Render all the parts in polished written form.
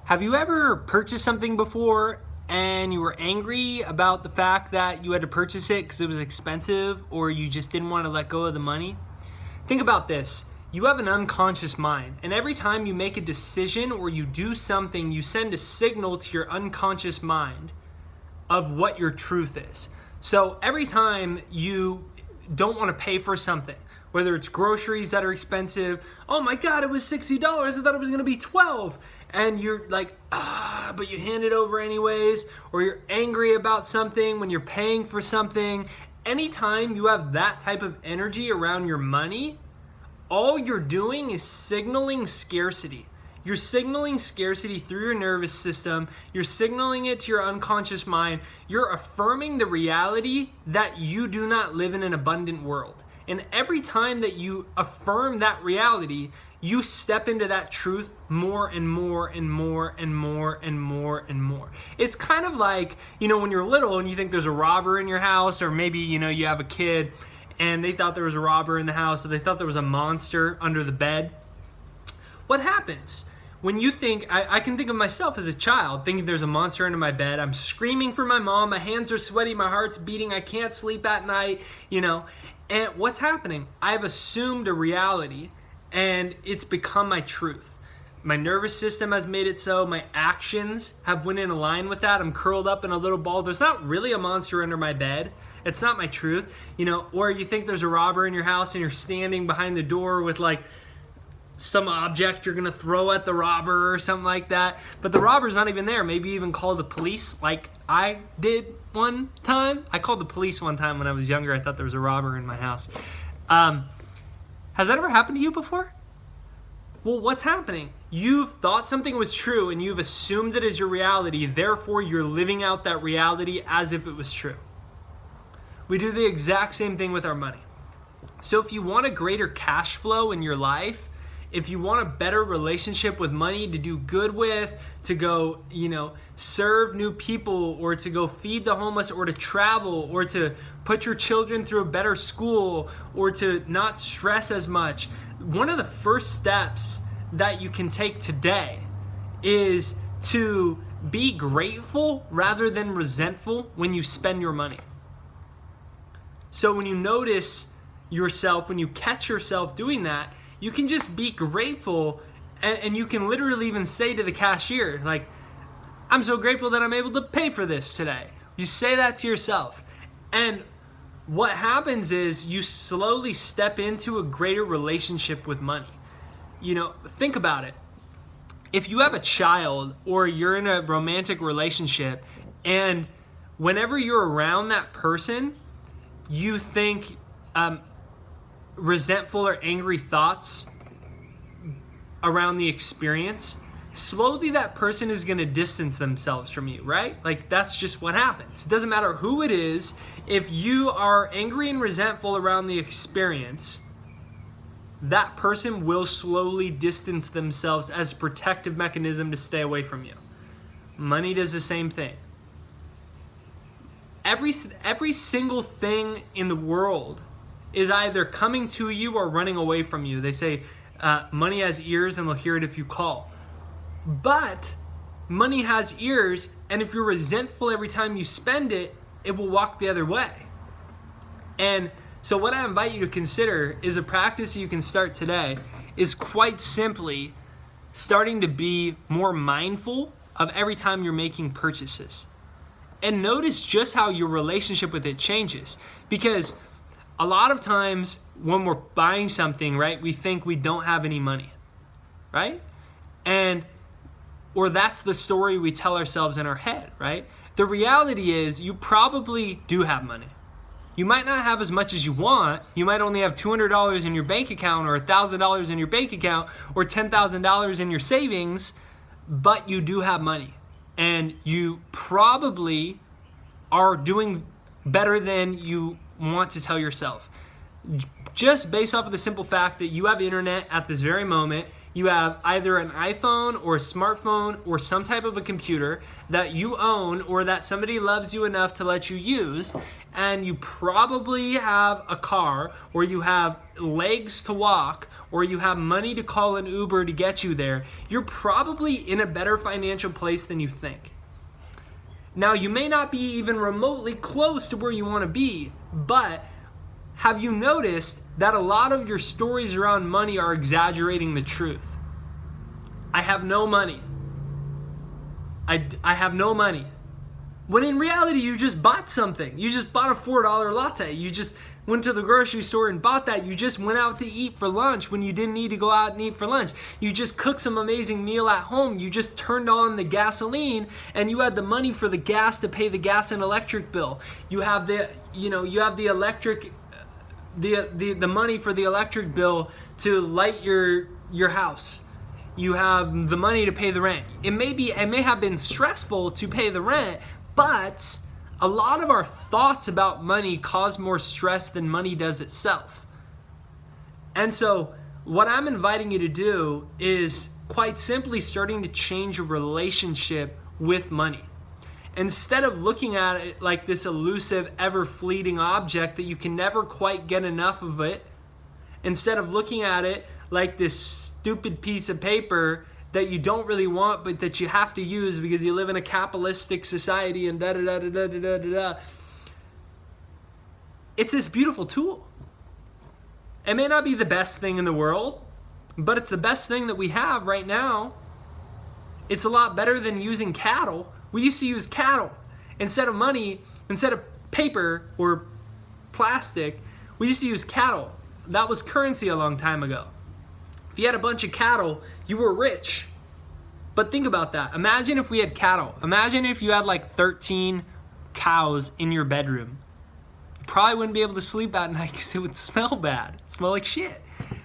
Have you ever purchased something before and you were angry about the fact that you had to purchase it because it was expensive or you just didn't want to let go of the money? Think about this. You have an unconscious mind, and every time you make a decision or you do something, you send a signal to your unconscious mind of what your truth is. So every time you don't want to pay for something, whether it's groceries that are expensive, oh my God, it was $60, I thought it was going to be $12. And you're like, but you hand it over anyways, or you're angry about something when you're paying for something. Anytime you have that type of energy around your money, all you're doing is signaling scarcity. You're signaling scarcity through your nervous system. You're signaling it to your unconscious mind. You're affirming the reality that you do not live in an abundant world. And every time that you affirm that reality, you step into that truth more and more and more and more and more and more. It's kind of like, when you're little and you think there's a robber in your house, or maybe, you have a kid and they thought there was a robber in the house, or they thought there was a monster under the bed. What happens? When you think, I can think of myself as a child thinking there's a monster under my bed. I'm screaming for my mom. My hands are sweaty. My heart's beating. I can't sleep at night, And what's happening? I've assumed a reality and it's become my truth. My nervous system has made it so. My actions have went in line with that. I'm curled up in a little ball. There's not really a monster under my bed. It's not my truth. Or you think there's a robber in your house and you're standing behind the door with some object you're going to throw at the robber or something like that. But the robber's not even there. Maybe even call the police like I did one time. I called the police one time when I was younger. I thought there was a robber in my house. Has that ever happened to you before? Well, what's happening? You've thought something was true and you've assumed it as your reality. Therefore, you're living out that reality as if it was true. We do the exact same thing with our money. So if you want a greater cash flow in your life, if you want a better relationship with money to do good with, to go, serve new people, or to go feed the homeless, or to travel, or to put your children through a better school, or to not stress as much, one of the first steps that you can take today is to be grateful rather than resentful when you spend your money. So when you notice yourself, when you catch yourself doing that, you can just be grateful, and you can literally even say to the cashier, I'm so grateful that I'm able to pay for this today. You say that to yourself. And what happens is you slowly step into a greater relationship with money. Think about it. If you have a child or you're in a romantic relationship, and whenever you're around that person, you think resentful or angry thoughts around the experience, slowly that person is going to distance themselves from you, right? That's just what happens. It doesn't matter who it is. If you are angry and resentful around the experience, that person will slowly distance themselves as a protective mechanism to stay away from you. Money does the same thing. Every single thing in the world is either coming to you or running away from you. They say money has ears and they'll hear it if you call. But money has ears, and if you're resentful every time you spend it, it will walk the other way. And so what I invite you to consider is a practice you can start today is quite simply starting to be more mindful of every time you're making purchases. And notice just how your relationship with it changes. Because a lot of times when we're buying something, right, we think we don't have any money, right? Or that's the story we tell ourselves in our head, right? The reality is you probably do have money. You might not have as much as you want. You might only have $200 in your bank account, or $1,000 in your bank account, or $10,000 in your savings, but you do have money. And you probably are doing better than you want to tell yourself. Just based off of the simple fact that you have internet at this very moment, you have either an iPhone or a smartphone or some type of a computer that you own or that somebody loves you enough to let you use, and you probably have a car, or you have legs to walk, or you have money to call an Uber to get you there, you're probably in a better financial place than you think. Now, you may not be even remotely close to where you want to be, but have you noticed that a lot of your stories around money are exaggerating the truth? I have no money. I have no money. When in reality, you just bought something. You just bought a $4 latte. You just went to the grocery store and bought that. You just went out to eat for lunch when you didn't need to go out and eat for lunch. You just cooked some amazing meal at home. You just turned on the gasoline and you had the money for the gas to pay the gas and electric bill. You have the electric, the money for the electric bill to light your house. You have the money to pay the rent. It may have been stressful to pay the rent, but a lot of our thoughts about money cause more stress than money does itself. And so what I'm inviting you to do is quite simply starting to change your relationship with money. Instead of looking at it like this elusive, ever-fleeting object that you can never quite get enough of it, instead of looking at it like this stupid piece of paper that you don't really want but that you have to use because you live in a capitalistic society and da-da-da-da-da-da-da-da. It's this beautiful tool. It may not be the best thing in the world, but it's the best thing that we have right now. It's a lot better than using cattle. We used to use cattle. Instead of money, instead of paper or plastic, we used to use cattle. That was currency a long time ago. If you had a bunch of cattle, you were rich. But think about that. Imagine if we had cattle. Imagine if you had like 13 cows in your bedroom. You probably wouldn't be able to sleep at night because it would smell bad. It'd smell like shit,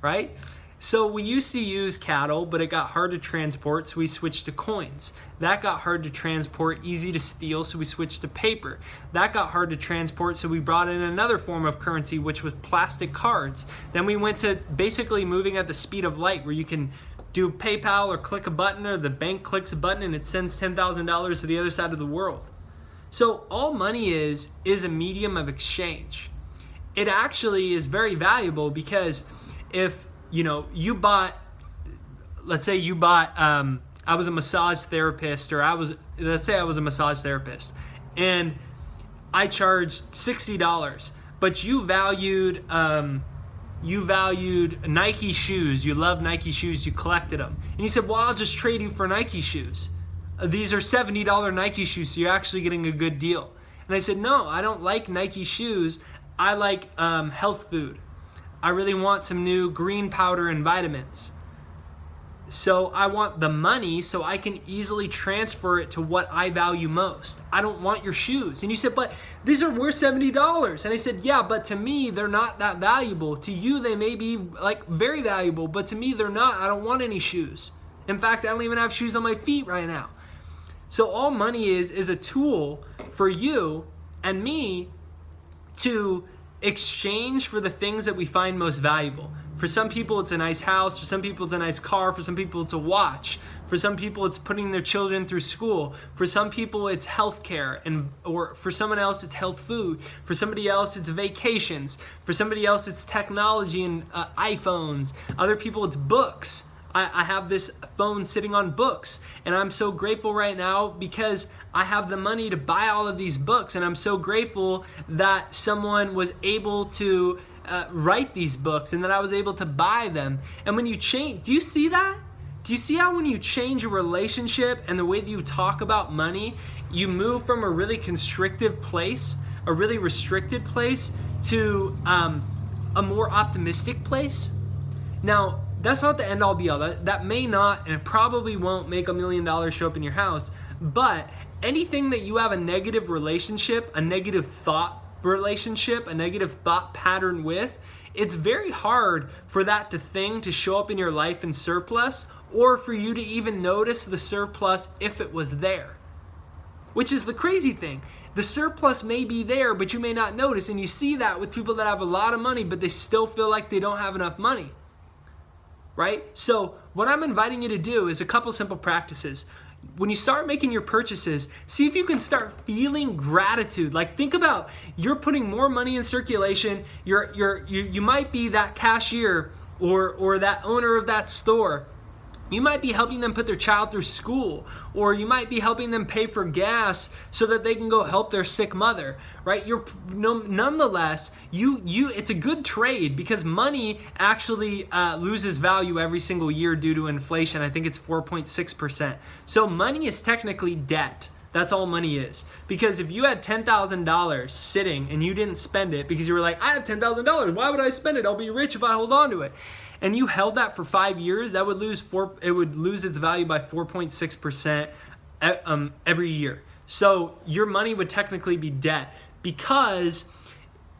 right? So we used to use cattle, but it got hard to transport, so we switched to coins. That got hard to transport, easy to steal, so we switched to paper. That got hard to transport, so we brought in another form of currency, which was plastic cards. Then we went to basically moving at the speed of light, where you can do PayPal or click a button, or the bank clicks a button and it sends $10,000 to the other side of the world. So all money is a medium of exchange. It actually is very valuable because if you bought, let's say you bought, I was a massage therapist, or let's say I was a massage therapist, and I charged $60, but you valued Nike shoes. You love Nike shoes. You collected them, and you said, "Well, I'll just trade you for Nike shoes. These are $70 Nike shoes, so you're actually getting a good deal." And I said, "No, I don't like Nike shoes. I like health food. I really want some new green powder and vitamins. So I want the money so I can easily transfer it to what I value most. I don't want your shoes." And you said, "But these are worth $70. And I said, "Yeah, but to me, they're not that valuable. To you, they may be like very valuable, but to me, they're not. I don't want any shoes. In fact, I don't even have shoes on my feet right now." So all money is a tool for you and me to exchange for the things that we find most valuable. For some people, it's a nice house. For some people, it's a nice car. For some people, it's a watch. For some people, it's putting their children through school. For some people, it's healthcare, or for someone else, it's health food. For somebody else, it's vacations. For somebody else, it's technology and iPhones. Other people, it's books. I have this phone sitting on books, and I'm so grateful right now because I have the money to buy all of these books, and I'm so grateful that someone was able to write these books and that I was able to buy them. And when you change, do you see that? Do you see how when you change your relationship and the way that you talk about money, you move from a really constrictive place, a really restricted place, to a more optimistic place? Now, that's not the end all be all. That may not, and it probably won't make $1 million show up in your house, but anything that you have a negative relationship, a negative thought relationship, a negative thought pattern with, it's very hard for that thing to show up in your life in surplus, or for you to even notice the surplus if it was there. Which is the crazy thing. The surplus may be there, but you may not notice, and you see that with people that have a lot of money, but they still feel like they don't have enough money. Right? So what I'm inviting you to do is a couple simple practices. When you start making your purchases, see if you can start feeling gratitude. Like, think about, you're putting more money in circulation. You might be that cashier or that owner of that store. You might be helping them put their child through school, or you might be helping them pay for gas so that they can go help their sick mother, right? Nonetheless, it's a good trade because money actually loses value every single year due to inflation. I think it's 4.6%. So money is technically debt. That's all money is. Because if you had $10,000 sitting and you didn't spend it because you were like, I have $10,000, why would I spend it? I'll be rich if I hold on to it. And you held that for 5 years, that would lose its value by 4.6% every year. So your money would technically be debt because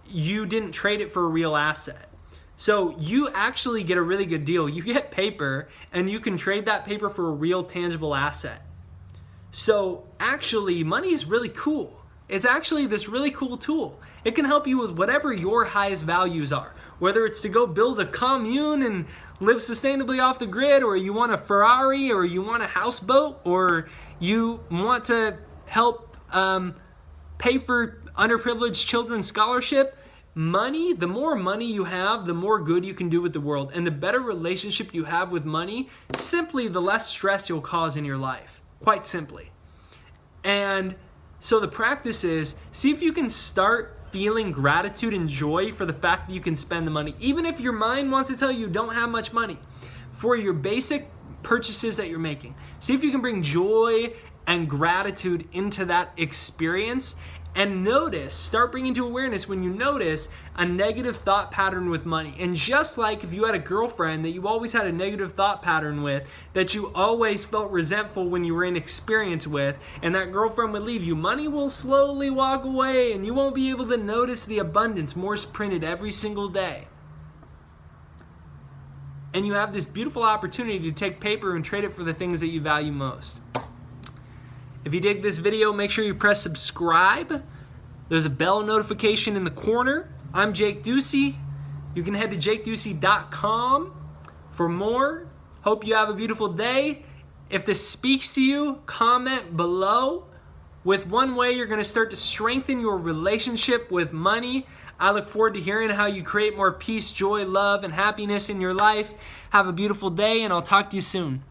you didn't trade it for a real asset. So you actually get a really good deal. You get paper and you can trade that paper for a real tangible asset. So actually, money is really cool. It's actually this really cool tool. It can help you with whatever your highest values are. Whether it's to go build a commune and live sustainably off the grid, or you want a Ferrari, or you want a houseboat, or you want to help pay for underprivileged children's scholarship. Money, the more money you have, the more good you can do with the world. And the better relationship you have with money, simply the less stress you'll cause in your life. Quite simply. And so the practice is, see if you can start feeling gratitude and joy for the fact that you can spend the money. Even if your mind wants to tell you don't have much money for your basic purchases that you're making. See if you can bring joy and gratitude into that experience. And start bringing to awareness when you notice a negative thought pattern with money. And just like if you had a girlfriend that you always had a negative thought pattern with, that you always felt resentful when you were in experience with, and that girlfriend would leave you, money will slowly walk away and you won't be able to notice the abundance Morse printed every single day. And you have this beautiful opportunity to take paper and trade it for the things that you value most. If you dig this video, make sure you press subscribe. There's a bell notification in the corner. I'm Jake Ducey. You can head to jakeducey.com for more. Hope you have a beautiful day. If this speaks to you, comment below with one way you're going to start to strengthen your relationship with money. I look forward to hearing how you create more peace, joy, love, and happiness in your life. Have a beautiful day, and I'll talk to you soon.